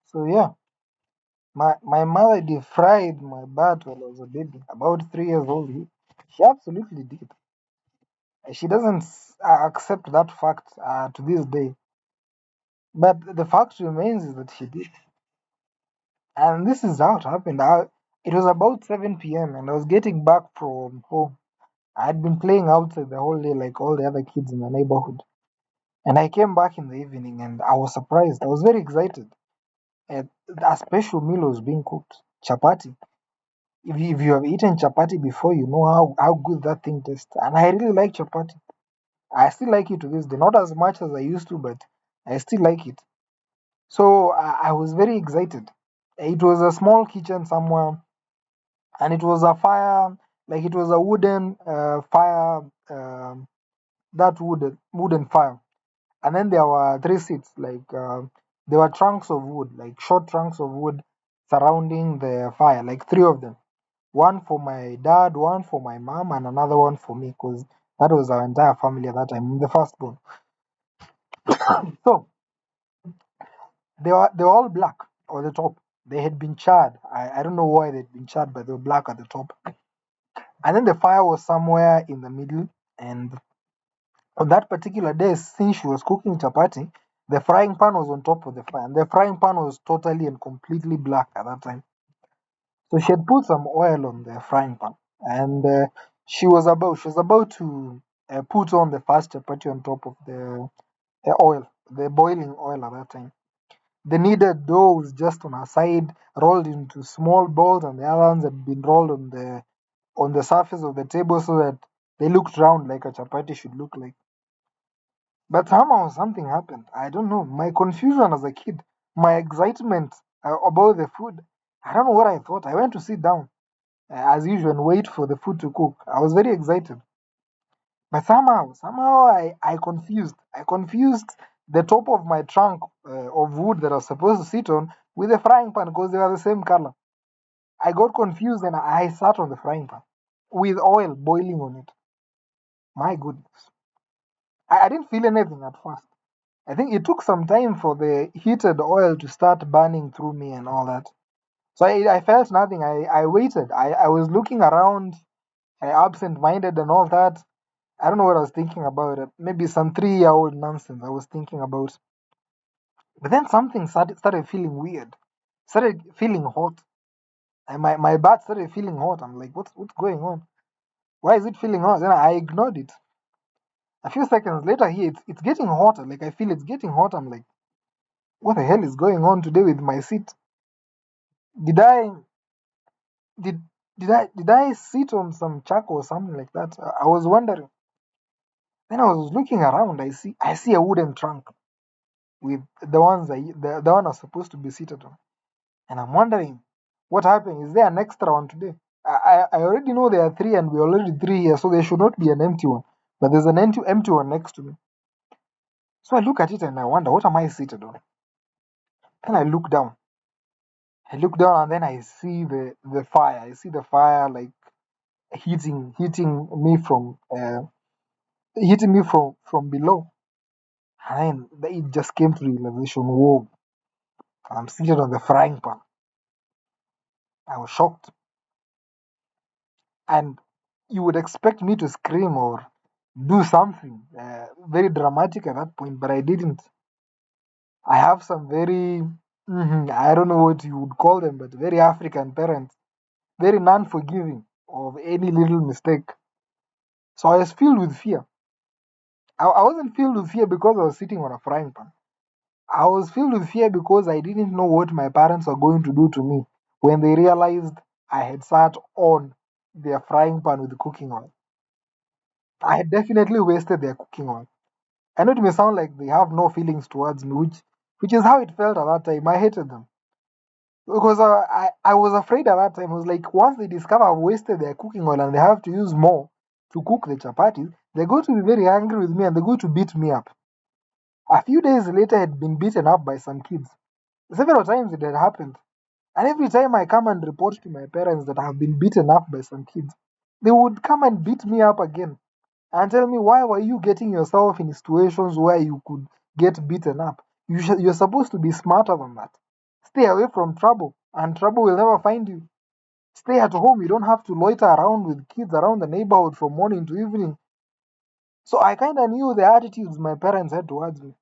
So yeah, my mother defried my butt while I was a baby, about 3 years old. She absolutely did. She doesn't accept that fact to this day. But the fact remains is that she did. And this is how it happened. It was about 7 p.m. and I was getting back from home. I had been playing outside the whole day like all the other kids in the neighborhood. And I came back in the evening and I was surprised. I was very excited. A special meal was being cooked, chapati. If you have eaten chapati before, you know how good that thing tastes. And I really like chapati. I still like it to this day. Not as much as I used to, but I still like it. So I was very excited. It was a small kitchen somewhere, and it was a fire, like it was a wooden fire, that wooden fire. And then there were three seats, like there were trunks of wood, like short trunks of wood surrounding the fire, like three of them. One for my dad, one for my mom, and another one for me, because that was our entire family at that time. I'm the firstborn. So they were all black on the top. They had been charred. I don't know why they'd been charred, but they were black at the top. And then the fire was somewhere in the middle. And on that particular day, since she was cooking chapati, the frying pan was on top of the fire. And the frying pan was totally and completely black at that time. So she had put some oil on the frying pan. And she was about to put on the first chapati on top of the oil, the boiling oil at that time. The kneaded dough was just on her side, rolled into small balls, and the other ones had been rolled on the surface of the table so that they looked round like a chapati should look like. But somehow something happened. I don't know. My confusion as a kid, my excitement about the food. I don't know what I thought. I went to sit down as usual and wait for the food to cook. I was very excited. But somehow I confused the top of my trunk of wood that I was supposed to sit on with the frying pan because they were the same color. I got confused and I sat on the frying pan with oil boiling on it. My goodness. I didn't feel anything at first. I think it took some time for the heated oil to start burning through me and all that. So I felt nothing. I waited. I was looking around, absent minded and all that. I don't know what I was thinking about. Maybe some 3 year old nonsense I was thinking about. But then something started feeling weird. Started feeling hot. And my butt started feeling hot. I'm like, what's going on? Why is it feeling hot? Then I ignored it. A few seconds later, here it's getting hotter. Like I feel it's getting hot. I'm like, what the hell is going on today with my seat? Did I did did I sit on some charcoal or something like that? I was wondering. Then I was looking around. I see a wooden trunk with the one I was supposed to be seated on, and I'm wondering what happened. Is there an extra one today? I already know there are three, and we're already three here, so there should not be an empty one. But there's an empty one next to me. So I look at it and I wonder, what am I seated on? Then I look down. I look down and then I see the fire. I see the fire like hitting me from below. And then it just came to realization, whoa, I'm seated on the frying pan. I was shocked. And you would expect me to scream or do something very dramatic at that point, but I didn't. I have some very, I don't know what you would call them, but very African parents, very non forgiving of any little mistake. So I was filled with fear. I wasn't filled with fear because I was sitting on a frying pan. I was filled with fear because I didn't know what my parents were going to do to me when they realized I had sat on their frying pan with cooking oil. I had definitely wasted their cooking oil. I know it may sound like they have no feelings towards me, which is how it felt at that time. I hated them because I was afraid at that time. I was like, once they discover I've wasted their cooking oil and they have to use more to cook the chapatis, they're going to be very angry with me and they're going to beat me up. A few days later, I had been beaten up by some kids. Several times it had happened. And every time I come and report to my parents that I have been beaten up by some kids, they would come and beat me up again and tell me, why were you getting yourself in situations where you could get beaten up? You're supposed to be smarter than that. Stay away from trouble, and trouble will never find you. Stay at home. You don't have to loiter around with kids around the neighborhood from morning to evening. So I kind of knew the attitudes my parents had towards me.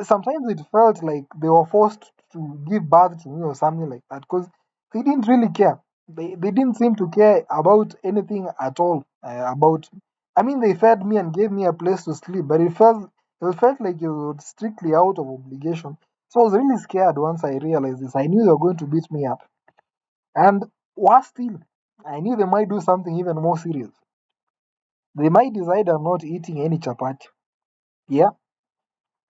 Sometimes it felt like they were forced to give birth to me or something like that because they didn't really care. They didn't seem to care about anything at all about. I mean, they fed me and gave me a place to sleep, but it felt like it was strictly out of obligation. So I was really scared once I realized this. I knew they were going to beat me up, and worse still, I knew they might do something even more serious. They might decide I'm not eating any chapati. Yeah,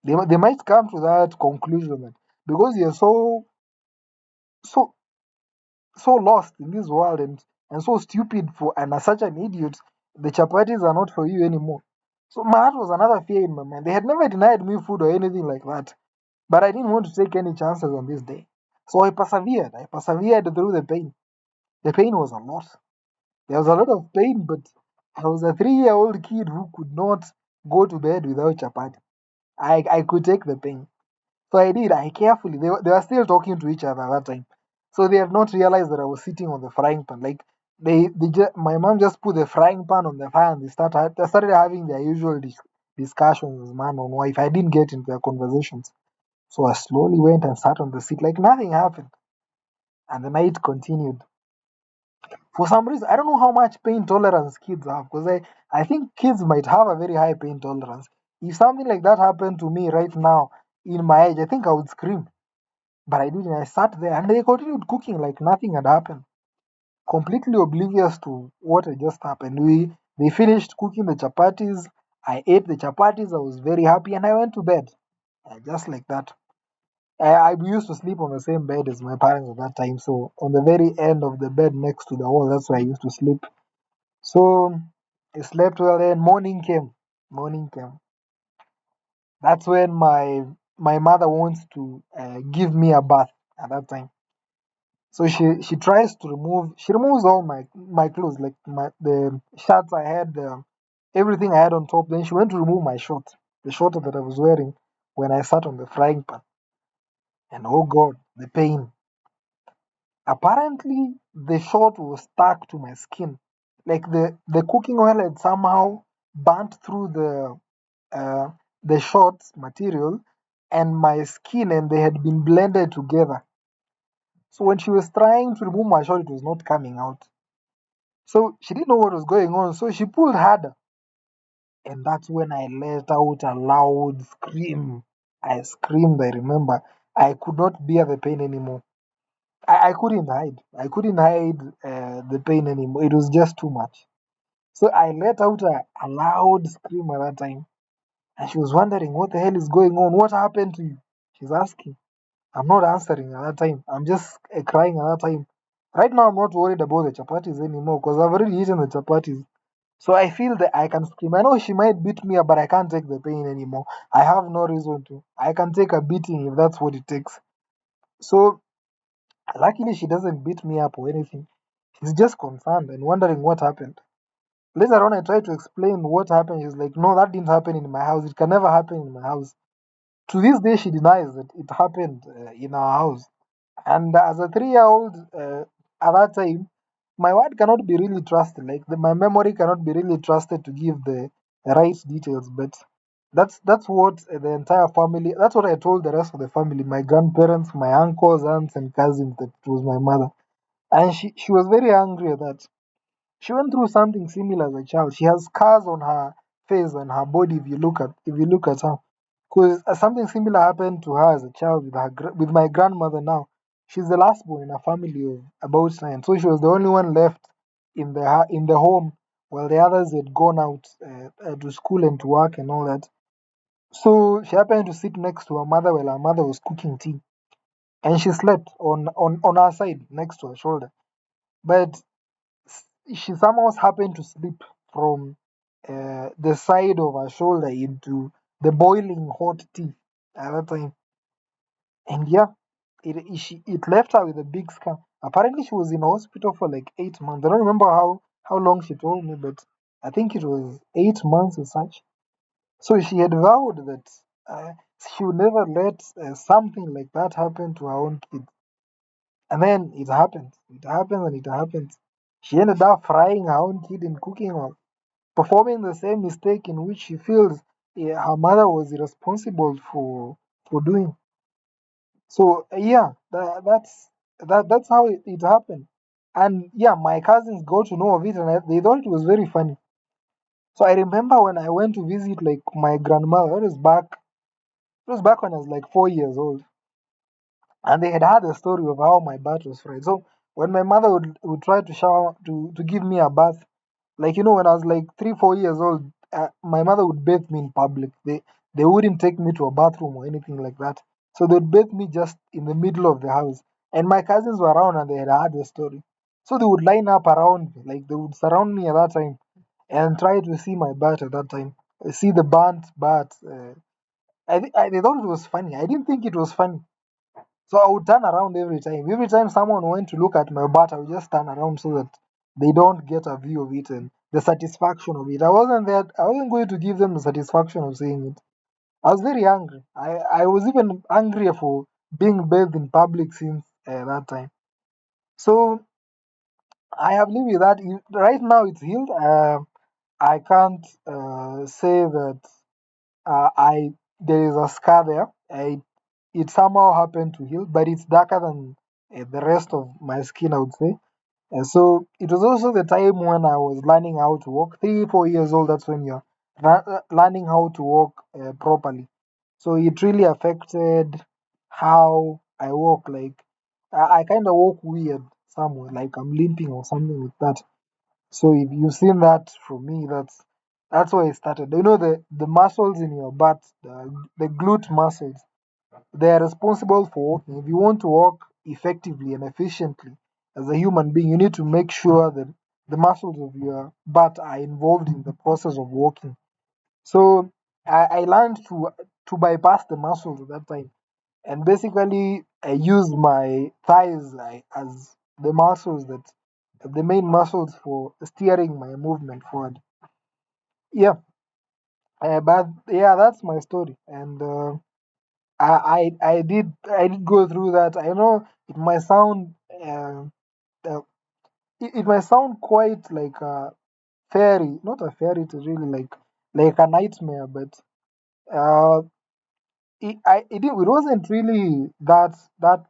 they might come to that conclusion that because you're so so lost in this world and so stupid for and are such an idiot, the chapatis are not for you anymore. So my heart was another fear in my mind. They had never denied me food or anything like that, but I didn't want to take any chances on this day. So I persevered. I persevered through the pain. The pain was a lot. There was a lot of pain, but I was a 3-year-old kid who could not go to bed without chapati. I could take the pain. So I did. I carefully. They were still talking to each other at that time, so they had not realized that I was sitting on the frying pan. Like my mom just put the frying pan on the fire and they started having their usual discussions, man on wife. I didn't get into their conversations, so I slowly went and sat on the seat like nothing happened, and the night continued. For some reason, I don't know how much pain tolerance kids have, because I think kids might have a very high pain tolerance. If something like that happened to me right now in my age, I think I would scream. But I didn't. I sat there and they continued cooking like nothing had happened, completely oblivious to what had just happened. They finished cooking the chapatis. I ate the chapatis. I was very happy and I went to bed. Just like that. I used to sleep on the same bed as my parents at that time. So on the very end of the bed next to the wall, that's where I used to sleep. So I slept well. Then morning came. Morning came. That's when my mother wants to give me a bath at that time. So she tries to removes all my clothes, like the shirts I had, everything I had on top. Then she went to remove my short, the short that I was wearing when I sat on the frying pan. And oh God, the pain. Apparently, the short was stuck to my skin. Like the cooking oil had somehow burnt through uh, the shorts material and my skin, and they had been blended together. So when she was trying to remove my short, it was not coming out. So she didn't know what was going on. So she pulled harder. And that's when I let out a loud scream. I screamed, I remember. I could not bear the pain anymore. I couldn't hide. I couldn't hide the pain anymore. It was just too much. So I let out a loud scream at that time. And she was wondering, what the hell is going on? What happened to you? She's asking. I'm not answering at that time. I'm just crying at that time. Right now, I'm not worried about the chapatis anymore because I've already eaten the chapatis. So I feel that I can scream. I know she might beat me up, but I can't take the pain anymore. I have no reason to. I can take a beating if that's what it takes. So luckily, she doesn't beat me up or anything. She's just concerned and wondering what happened. Later on, I tried to explain what happened. She's like, "No, that didn't happen in my house. It can never happen in my house." To this day, she denies that it happened in our house. And as a 3-year-old at that time, my word cannot be really trusted. Like my memory cannot be really trusted to give the right details. But that's what the entire family. That's what I told the rest of the family. My grandparents, my uncles, aunts, and cousins. That it was my mother, and she was very angry at that. She went through something similar as a child. She has scars on her face and her body. If you look at her, because something similar happened to her as a child with with my grandmother. Now she's the last born in a family of about 9, so she was the only one left in the home, while the others had gone out to school and to work and all that. So she happened to sit next to her mother while her mother was cooking tea, and she slept on her side next to her shoulder. But she somehow happened to slip from the side of her shoulder into the boiling hot tea at that time. And yeah, it left her with a big scar. Apparently, she was in hospital for like 8 months. I don't remember how long she told me, but I think it was 8 months as such. So she had vowed that she would never let something like that happen to her own kid. And then it happens. It happens and it happens. She ended up frying her own kid in cooking oil, performing the same mistake in which she feels her mother was irresponsible for doing. So yeah, that's how it happened. And yeah, my cousins got to know of it, and they thought it was very funny. So I remember when I went to visit like my grandmother. It was back when I was like 4 years old, and they had a story of how my bath was fried. So when my mother would try to shower to give me a bath, like when I was like 3 4 years old, my mother would bathe me in public. They wouldn't take me to a bathroom or anything like that. So they'd bathe me just in the middle of the house. And my cousins were around and they had heard the story. So they would line up around me, like they would surround me at that time and try to see my butt at that time. See the burnt butt. They thought it was funny. I didn't think it was funny. So I would turn around every time. Every time someone went to look at my butt, I would just turn around so that they don't get a view of it and the satisfaction of it. I wasn't going to give them the satisfaction of seeing it. I was very angry. I was even angrier for being bathed in public since that time. So I have lived with that. Right now it's healed. I can't say that I there is a scar there. It somehow happened to heal, but it's darker than the rest of my skin, I would say. And so it was also the time when I was learning how to walk. 3 4 years old, that's when you're learning how to walk properly. So it really affected how I walk. Like I kind of walk weird somewhere, like I'm limping or something like that. So if you've seen that from me, that's where it started. The muscles in your butt, the glute muscles, they are responsible for walking. If you want to walk effectively and efficiently as a human being, you need to make sure that the muscles of your butt are involved in the process of walking. So I learned to bypass the muscles at that time, and basically I use my thighs as the muscles that the main muscles for steering my movement forward. Yeah, but yeah, that's my story, and I did go through that. I know it might sound uh, uh, it might sound quite like a fairy, not a fairy to really like a nightmare, but uh, it wasn't really that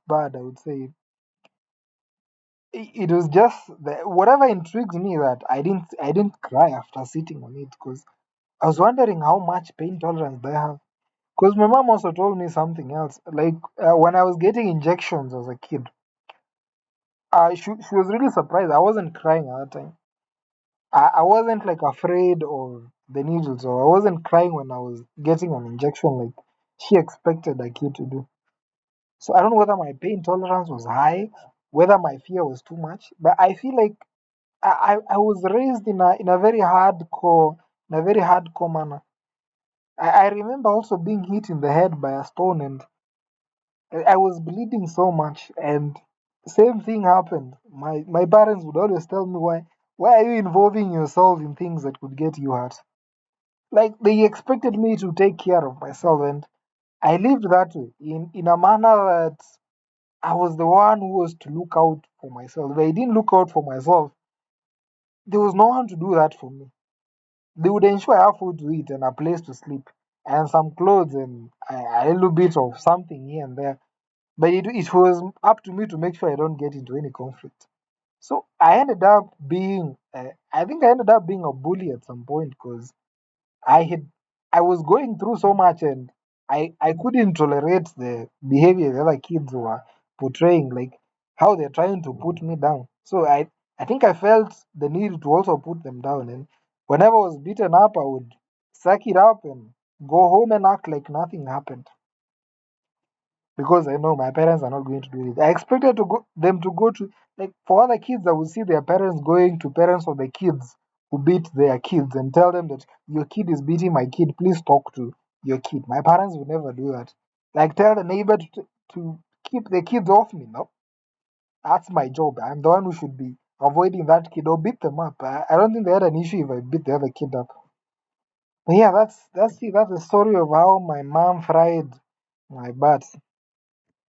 bad. I would say it was just whatever intrigues me that I didn't cry after sitting on it because I was wondering how much pain tolerance they have. Because my mom also told me something else. Like when I was getting injections as a kid, she was really surprised. I wasn't crying at that time. I wasn't like afraid of the needles, or I wasn't crying when I was getting an injection like she expected a kid to do. So I don't know whether my pain tolerance was high, whether my fear was too much, but I feel like I was raised in a very hardcore manner. I remember also being hit in the head by a stone and I was bleeding so much and same thing happened. My parents would always tell me why are you involving yourself in things that could get you hurt? Like they expected me to take care of myself and I lived that way in a manner that I was the one who was to look out for myself. If I didn't look out for myself, there was no one to do that for me. They would ensure I have food to eat and a place to sleep and some clothes and a little bit of something here and there. But it was up to me to make sure I don't get into any conflict. So I think I ended up being a bully at some point because I had, I was going through so much and I couldn't tolerate the behavior the other kids were portraying, like how they're trying to put me down. So I think I felt the need to also put them down. And whenever I was beaten up, I would suck it up and go home and act like nothing happened because I know my parents are not going to do it. I expected them to go to like for other kids. I would see their parents going to parents of the kids who beat their kids and tell them that your kid is beating my kid. Please talk to your kid. My parents would never do that. Like tell the neighbor to keep the kids off me. No, that's my job. I'm the one who should be avoiding that kid or beat them up. I don't think they had an issue if I beat the other kid up. But yeah, that's the story of how my mom fried my butt.